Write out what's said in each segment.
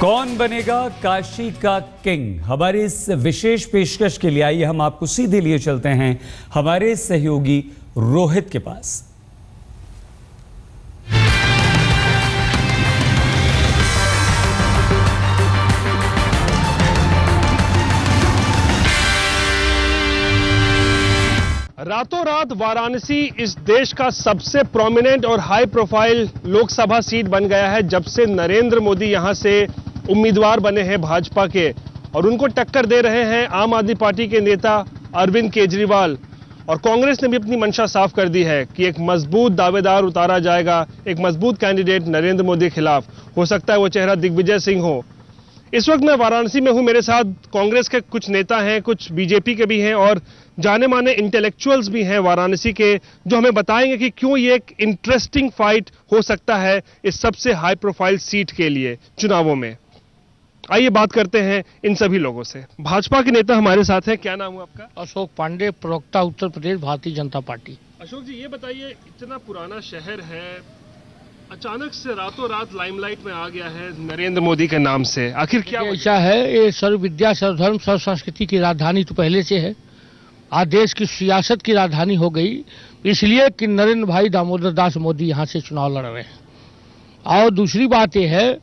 कौन बनेगा काशी का किंग? हमारी इस विशेष पेशकश के लिए आइए हम आपको सीधे लिए चलते हैं हमारे सहयोगी रोहित के पास। रातों रात वाराणसी इस देश का सबसे प्रोमिनेंट और हाई प्रोफाइल लोकसभा सीट बन गया है जब से नरेंद्र मोदी यहां से उम्मीदवार बने हैं भाजपा के, और उनको टक्कर दे रहे हैं आम आदमी पार्टी के नेता अरविंद केजरीवाल। और कांग्रेस ने भी अपनी मंशा साफ कर दी है कि एक मजबूत दावेदार उतारा जाएगा, एक मजबूत कैंडिडेट नरेंद्र मोदी के खिलाफ। हो सकता है वो चेहरा दिग्विजय सिंह हो। इस वक्त मैं वाराणसी में हूं, मेरे साथ कांग्रेस के कुछ नेता हैं, कुछ बीजेपी के भी हैं और जाने माने इंटेलेक्चुअल्स भी हैं वाराणसी के, जो हमें बताएंगे कि क्यों ये एक इंटरेस्टिंग फाइट हो सकता है इस सबसे हाई प्रोफाइल सीट के लिए चुनावों में। आइए बात करते हैं इन सभी लोगों से। भाजपा के नेता हमारे साथ हैं, क्या नाम है आपका? अशोक पांडे, प्रवक्ता उत्तर प्रदेश भारतीय जनता पार्टी। अशोक जी, ये बताइए, इतना पुराना शहर है, अचानक से रातों रात लाइमलाइट में आ गया है नरेंद्र मोदी के नाम से, आखिर क्या ऐसा है? ये सर्व विद्या सर्वधर्म सर्व संस्कृति की राजधानी तो पहले से है, आज देश की सियासत की राजधानी हो गई इसलिए कि नरेंद्र भाई दामोदर दास मोदी यहाँ से चुनाव लड़ रहे हैं। और दूसरी बात यह है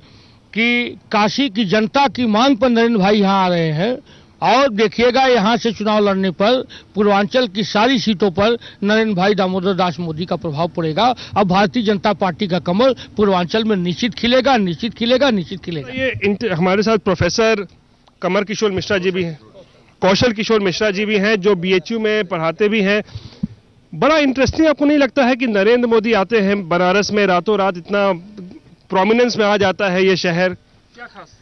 कि काशी की जनता की मांग पर नरेंद्र भाई यहाँ आ रहे हैं, और देखिएगा यहाँ से चुनाव लड़ने पर पूर्वांचल की सारी सीटों पर नरेंद्र भाई दामोदर दास मोदी का प्रभाव पड़ेगा। अब भारतीय जनता पार्टी का कमल पूर्वांचल में निश्चित खिलेगा, निश्चित खिलेगा, निश्चित खिलेगा। ये हमारे साथ प्रोफेसर कमर किशोर मिश्रा जी भी हैं, कौशल किशोर मिश्रा जी भी हैं, जो बीएचयू में पढ़ाते भी हैं। बड़ा इंटरेस्टिंग आपको नहीं लगता है कि नरेंद्र मोदी आते हैं बनारस में, रातों रात इतना प्रोमिनेंस में आ जाता है ये शहर? क्या खास?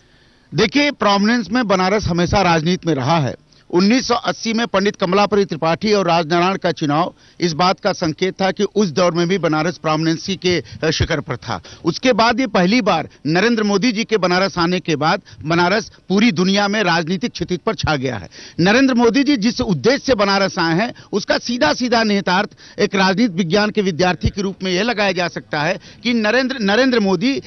देखिए, प्रोमिनेंस में बनारस हमेशा राजनीति में रहा है। 1980 में पंडित कमलापति त्रिपाठी और राजनारायण का चुनाव इस बात का संकेत था कि उस दौर में भी बनारस प्रोमिनेंसी के शिखर पर था। उसके बाद ये पहली बार नरेंद्र मोदी जी के बनारस आने के बाद बनारस पूरी दुनिया में राजनीतिक क्षितिज पर छा गया है। नरेंद्र मोदी जी जिस उद्देश्य से बनारस आए हैं उसका सीधा सीधा निहितार्थ एक राजनीति विज्ञान के विद्यार्थी के रूप में यह लगाया जा सकता है कि नरेंद्र मोदी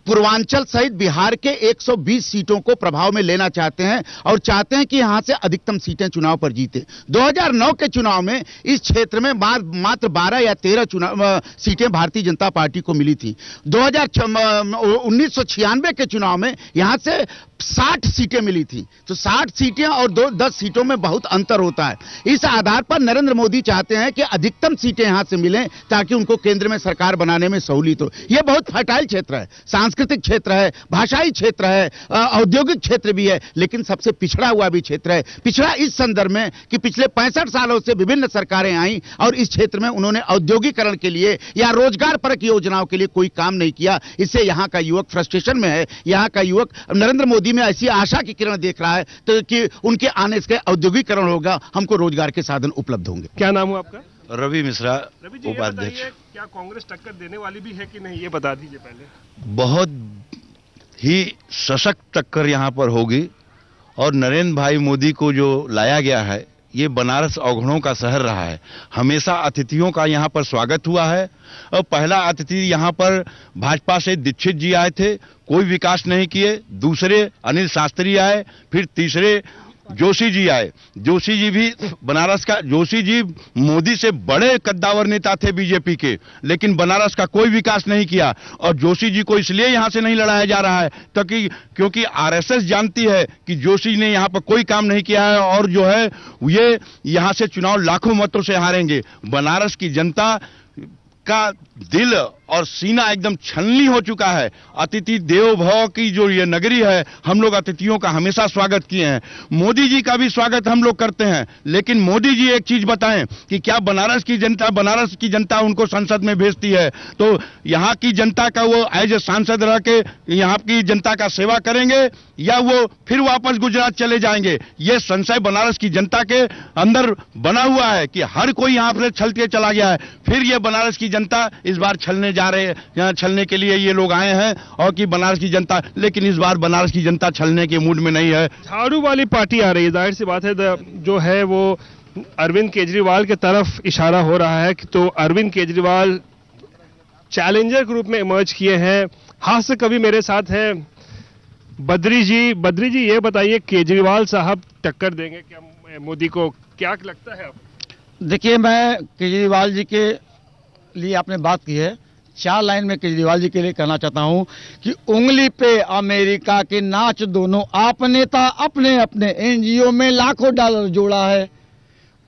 पूर्वांचल सहित बिहार के 120 सीटों को प्रभाव में लेना चाहते हैं और चाहते हैं कि यहां से अधिकतम सीटें चुनाव पर जीते। 2009 के चुनाव में इस क्षेत्र में मात्र 12 या 13 सीटें भारतीय जनता पार्टी को मिली थी। 1996 के चुनाव में यहां से 60 सीटें मिली थी, तो 60 सीटें और 10 सीटों में बहुत अंतर होता है। इस आधार पर नरेंद्र मोदी चाहते हैं कि अधिकतम सीटें यहां से मिलें ताकि उनको केंद्र में सरकार बनाने में सहूलियत हो। यह बहुत फर्टाइल क्षेत्र है, सांस्कृतिक क्षेत्र है, भाषाई क्षेत्र है, औद्योगिक क्षेत्र भी है, लेकिन सबसे पिछड़ा हुआ भी क्षेत्र है। पिछड़ा इस संदर्भ में कि पिछले 65 सालों से विभिन्न सरकारें आई और इस क्षेत्र में उन्होंने औद्योगिकरण के लिए या रोजगार परक योजनाओं के लिए कोई काम नहीं किया। इससे यहां का युवक फ्रस्ट्रेशन में है। यहां का युवक नरेंद्र मोदी में ऐसी आशा की किरण देख रहा है तो कि उनके आने से औद्योगिकरण होगा, हमको रोजगार के साधन उपलब्ध होंगे। क्या नाम है आपका? रवि मिश्रा, उपाध्यक्ष। क्या कांग्रेस टक्कर देने वाली भी है कि नहीं, ये बता दीजिए पहले। बहुत ही सशक्त टक्कर यहाँ पर होगी और नरेंद्र भाई मोदी को जो लाया गया है, ये बनारस अवगुणों का शहर रहा है। हमेशा अतिथियों का यहाँ पर स्वागत हुआ है और पहला अतिथि यहाँ पर भाजपा से दीक्षित जी आए थे, कोई विकास नहीं किए। दूसरे अनिल शास्त्री आए, फिर तीसरे जोशी जी आए। जोशी जी भी बनारस का, जोशी जी मोदी से बड़े कद्दावर नेता थे बीजेपी के, लेकिन बनारस का कोई विकास नहीं किया। और जोशी जी को इसलिए यहां से नहीं लड़ाया जा रहा है क्योंकि आरएसएस जानती है कि जोशी ने यहां पर कोई काम नहीं किया है और जो है ये यहां से चुनाव लाखों मतों से हारेंगे। बनारस की जनता का दिल और सीना एकदम छलनी हो चुका है। अतिथि देवो भव की जो ये नगरी है, हम लोग अतिथियों का हमेशा स्वागत किए हैं। मोदी जी का भी स्वागत हम लोग करते हैं, लेकिन मोदी जी एक चीज बताएं कि क्या बनारस की जनता उनको संसद में भेजती है तो यहाँ की जनता का वो एज ए सांसद रह के यहाँ की जनता का सेवा करेंगे या वो फिर वापस गुजरात चले जाएंगे? ये संशय बनारस की जनता के अंदर बना हुआ है कि हर कोई यहाँ पर छलते चला गया है। फिर ये बनारस की जनता इस बार छलने जा रहे हैं, यहाँ छलने के लिए ये लोग आए हैं और कि बनारस की जनता, लेकिन इस बार बनारस की जनता छलने के मूड में नहीं है। झाड़ू वाली पार्टी आ रही है, जाहिर सी बात है जो है वो अरविंद केजरीवाल के तरफ इशारा हो रहा है कि तो अरविंद केजरीवाल चैलेंजर के रूप में इमर्ज किए हैं। हास्य कवि मेरे साथ हैं बद्री जी ये बताइए, केजरीवाल साहब टक्कर देंगे क्या मोदी को, क्या लगता है आपको? देखिए, मैं केजरीवाल जी के लिए आपने बात की है, 4 लाइन में केजरीवाल जी के लिए कहना चाहता हूं कि उंगली पे अमेरिका के नाच दोनों आप नेता अपने अपने एनजीओ में लाखों डॉलर जोड़ा है।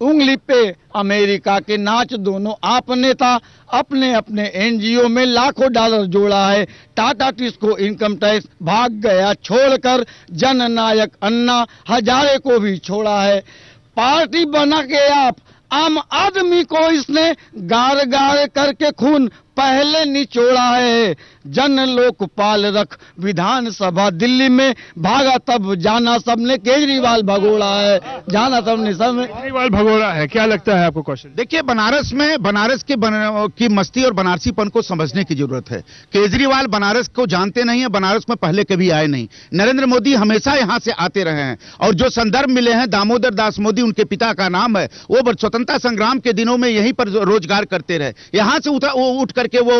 उंगली पे अमेरिका के नाच दोनों आप नेता अपने अपने एनजीओ में लाखों डॉलर जोड़ा है। टाटा टिस्को इनकम टैक्स भाग गया छोड़कर, जननायक अन्ना हजारे को भी छोड़ा है। पार्टी बना के आप आम आदमी को इसने गार गार करके खून पहले निचोड़ा है। जन लोकपाल रख विधानसभा दिल्ली में, भागा तब जाना सबने केजरीवाल भगोड़ा है, जाना सबने केजरीवाल भगोड़ा है। क्या लगता है आपको क्वेश्चन? देखिए, बनारस की मस्ती और बनारसीपन को समझने की जरूरत है। केजरीवाल बनारस को जानते नहीं है, बनारस में पहले कभी आए नहीं। नरेंद्र मोदी हमेशा यहां से आते रहे हैं और जो संदर्भ मिले हैं, दामोदर दास मोदी उनके पिता का नाम है, वो स्वतंत्रता संग्राम के दिनों में यहीं पर रोजगार करते रहे। यहां से उठ करके वो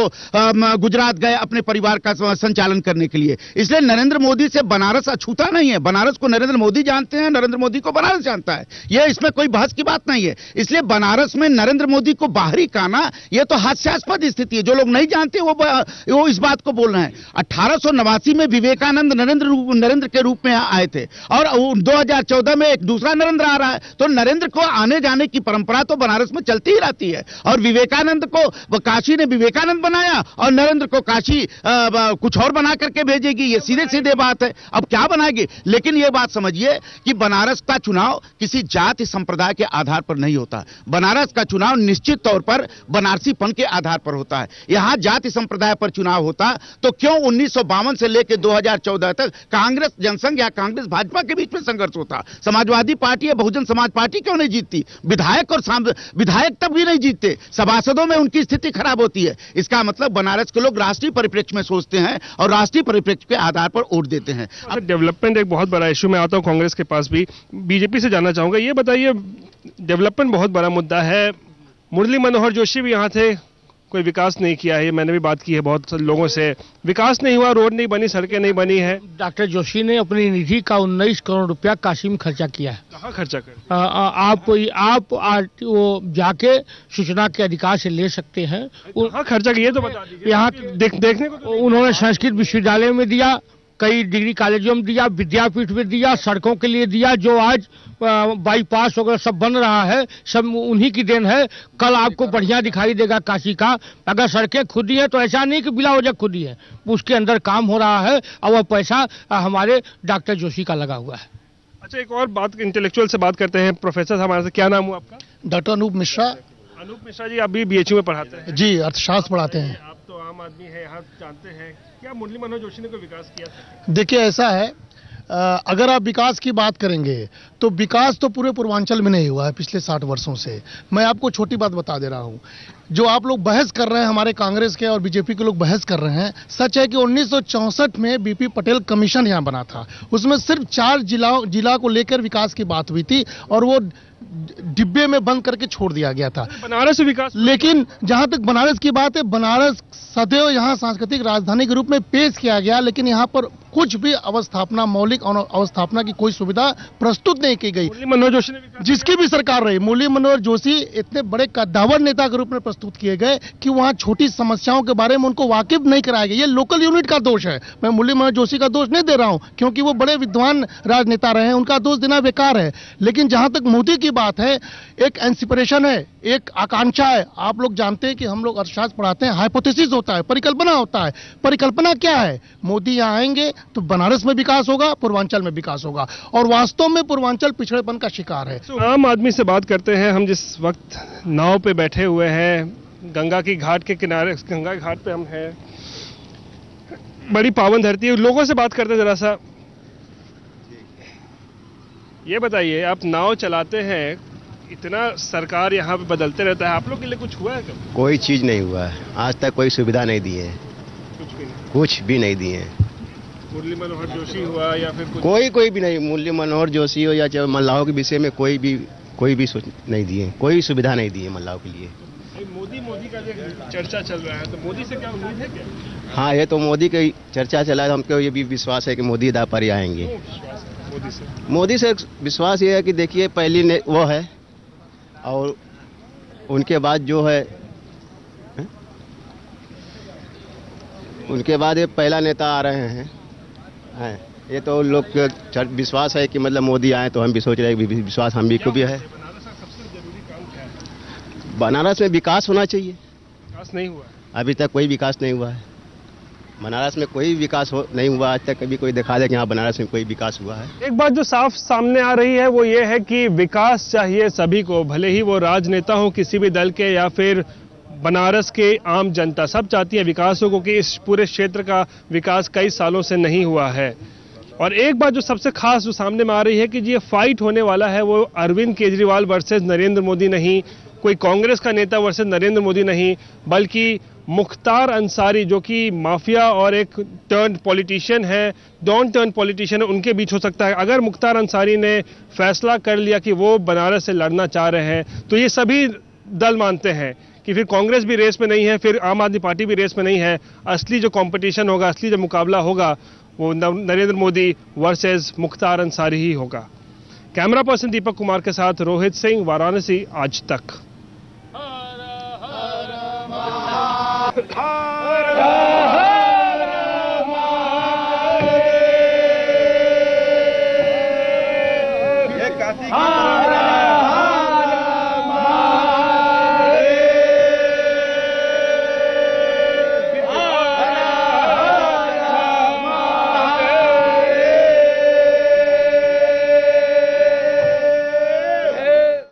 गुजरात गए अपने परिवार का संचालन करने के लिए। इसलिए नरेंद्र मोदी से बनारस अछूता नहीं है। बनारस को नरेंद्र मोदी जानते हैं, नरेंद्र मोदी को बनारस जानता है। यह इसमें कोई बहस की बात नहीं है। इसलिए बनारस में नरेंद्र मोदी को बाहरी कहना यह तो हास्यास्पद स्थिति है। जो लोग नहीं जानते वो इस बात को बोल रहे हैं। 1889 में विवेकानंद नरेंद्र के रूप में आए थे और 2014 में एक दूसरा नरेंद्र आ रहा है। तो नरेंद्र को आने जाने की परंपरा तो बनारस में चलती ही रहती है। और विवेकानंद को काशी ने विवेकानंद बनाया और नरेंद्र को काशी कुछ और बना करके भेजेगी। ये सीधे बात है। अब क्या बनाएगी? लेकिन ये बात समझिए कि बनारस का चुनाव किसी जाति संप्रदाय के आधार पर नहीं होता। बनारस का चुनाव निश्चित तौर पर बनारसीपन के आधार पर होता है। यहां जाति संप्रदाय पर चुनाव होता तो क्यों 1952 से लेकर 2014 तक कांग्रेस जनसंघ या कांग्रेस भाजपा के बीच में संघर्ष होता? समाजवादी पार्टी या बहुजन समाज पार्टी क्यों नहीं जीतती? विधायक तब भी नहीं जीतते, सभासदों में उनकी स्थिति खराब होती है। इसका मतलब बनारस के लोग राष्ट्रीय परिप्रेक्ष्य में सोचते हैं और राष्ट्रीय परिप्रेक्ष्य के आधार पर वोट देते हैं। अब डेवलपमेंट एक बहुत बड़ा इशू। मैं आता हूं कांग्रेस के पास भी, बीजेपी से जानना चाहूंगा। ये बताइए, डेवलपमेंट बहुत बड़ा मुद्दा है। मुरली मनोहर जोशी भी यहां थे, कोई विकास नहीं किया है। मैंने भी बात की है बहुत लोगों से, विकास नहीं हुआ, रोड नहीं बनी, सड़कें नहीं बनी है। डॉक्टर जोशी ने अपनी निधि का 19 करोड़ रुपया काशी में खर्चा किया है। कहाँ खर्चा कर? आप वो जाके सूचना के अधिकार से ले सकते हैं। कहाँ खर्चा किया तो बता दीजिए। यहाँ देखने को तो उन्होंने संस्कृत विश्वविद्यालय में दिया, कई डिग्री कॉलेजों में दिया, विद्यापीठ में दिया, सड़कों के लिए दिया। जो आज बाईपास वगैरह सब बन रहा है, सब उन्हीं की देन है। कल आपको बढ़िया दिखाई देगा काशी का। अगर सड़कें खुदी हैं तो ऐसा नहीं कि बिला वजह खुदी है, उसके अंदर काम हो रहा है और वह पैसा हमारे डॉक्टर जोशी का लगा हुआ है। अच्छा, एक और बात, इंटेलेक्चुअल से बात करते हैं। प्रोफेसर साहब हमारे से, क्या नाम हुआ आपका? डॉक्टर अनूप मिश्रा। अनूप मिश्रा जी, आप भी बीएचयू में पढ़ाते हैं? जी, अर्थशास्त्र पढ़ाते हैं। आप तो आम आदमी है, यहाँ जानते हैं। क्या मुरली मनोहर जोशी ने कोई विकास किया था? देखिए, ऐसा है, अगर आप विकास की बात करेंगे तो विकास तो पूरे पूर्वांचल में नहीं हुआ है पिछले 60 वर्षों से। मैं आपको छोटी बात बता दे रहा हूं। जो आप लोग बहस कर रहे हैं, हमारे कांग्रेस के और बीजेपी के लोग बहस कर रहे हैं, सच है कि 1964 में बीपी पटेल कमीशन यहां बना था। उसमें सिर्फ 4 जिला को लेकर विकास की बात हुई थी और वो डिब्बे में बंद करके छोड़ दिया गया था। बनारस विकास। लेकिन जहां तक बनारस की बात है, बनारस सदैव यहां सांस्कृतिक राजधानी के रूप में पेश किया गया, लेकिन यहां पर कुछ भी अवस्थापना, मौलिक अवस्थापना की कोई सुविधा प्रस्तुत नहीं की गई। मुरली मनोहर जोशी ने जिसकी भी सरकार रही, मुरली मनोहर जोशी इतने बड़े कद्दावर नेता के रूप में प्रस्तुत किए गए कि वहां छोटी समस्याओं के बारे में उनको वाकिफ नहीं कराया गया। ये लोकल यूनिट का दोष है। मैं मुरली मनोहर जोशी का दोष नहीं दे रहा हूं, क्योंकि वो बड़े विद्वान राजनेता रहे हैं, उनका दोष देना बेकार है। लेकिन जहां तक मोदी की बात है, एक एंसिपरेशन है, एक आकांक्षा है। आप लोग जानते हैं कि हम लोग अर्थशास्त्र पढ़ाते हैं, हाइपोथेसिस होता है, परिकल्पना होता है। परिकल्पना क्या है? मोदी यहां आएंगे तो बनारस में विकास होगा, पूर्वांचल में विकास होगा, और वास्तव में पूर्वांचल पिछड़ेपन का शिकार है। आम आदमी से बात करते हैं। हम जिस वक्त नाव पे बैठे हुए हैं, गंगा की घाट के किनारे, गंगा घाट पे हम हैं, बड़ी पावन धरती है। लोगों से बात करते हैं जरा सा। ये बताइए, आप नाव चलाते हैं, इतना सरकार यहाँ पे बदलते रहता है, आप लोग के लिए कुछ हुआ है कभी? कोई चीज नहीं हुआ है, आज तक कोई सुविधा नहीं दी है, कुछ भी नहीं दिए। मुरली मनोहर जोशी हुआ या फिर कुछ? कोई भी नहीं। मुरली मनोहर जोशी हो या चाहे मल्लाहों के विषय में कोई भी नहीं दिए, कोई सुविधा नहीं दी है मल्लाहों के लिए। मोदी का जो चर्चा चल रहा है, तो मोदी से क्या उम्मीद है क्या? हाँ, ये तो मोदी की चर्चा चला है, हमको ये भी विश्वास है कि मोदी दा पर ही आएंगे। मोदी से विश्वास ये है कि देखिए पहली वो है और उनके बाद जो है उनके बाद ये पहला नेता आ रहे हैं। ये तो लोग का विश्वास है कि मतलब मोदी आए, तो हम भी सोच रहे हैं कि विश्वास हम भी को भी है। बनारस में विकास होना चाहिए। विकास नहीं हुआ अभी तक कोई विकास नहीं हुआ है। बनारस में कोई विकास नहीं हुआ आज तक। कभी कोई दिखा दे कि हाँ बनारस में कोई विकास हुआ है। एक बात जो साफ सामने आ रही है वो ये है कि विकास चाहिए सभी को, भले ही वो राजनेता हो किसी भी दल के या फिर बनारस के आम जनता, सब चाहती है विकास हो, क्योंकि इस पूरे क्षेत्र का विकास कई सालों से नहीं हुआ है। और एक बात जो सबसे खास जो सामने में आ रही है कि ये फाइट होने वाला है वो अरविंद केजरीवाल वर्सेस नरेंद्र मोदी नहीं, कोई कांग्रेस का नेता वर्सेस नरेंद्र मोदी नहीं, बल्कि मुख्तार अंसारी जो कि माफिया और एक टर्न पॉलिटिशियन है, डॉन टर्न पॉलिटिशियन है, उनके बीच हो सकता है। अगर मुख्तार अंसारी ने फैसला कर लिया कि वो बनारस से लड़ना चाह रहे हैं, तो ये सभी दल मानते हैं कि फिर कांग्रेस भी रेस में नहीं है, फिर आम आदमी पार्टी भी रेस में नहीं है। असली जो कंपटीशन होगा, असली जो मुकाबला होगा वो नरेंद्र मोदी वर्सेस मुख्तार अंसारी ही होगा। कैमरा पर्सन दीपक कुमार के साथ रोहित सिंह, वाराणसी, आज तक।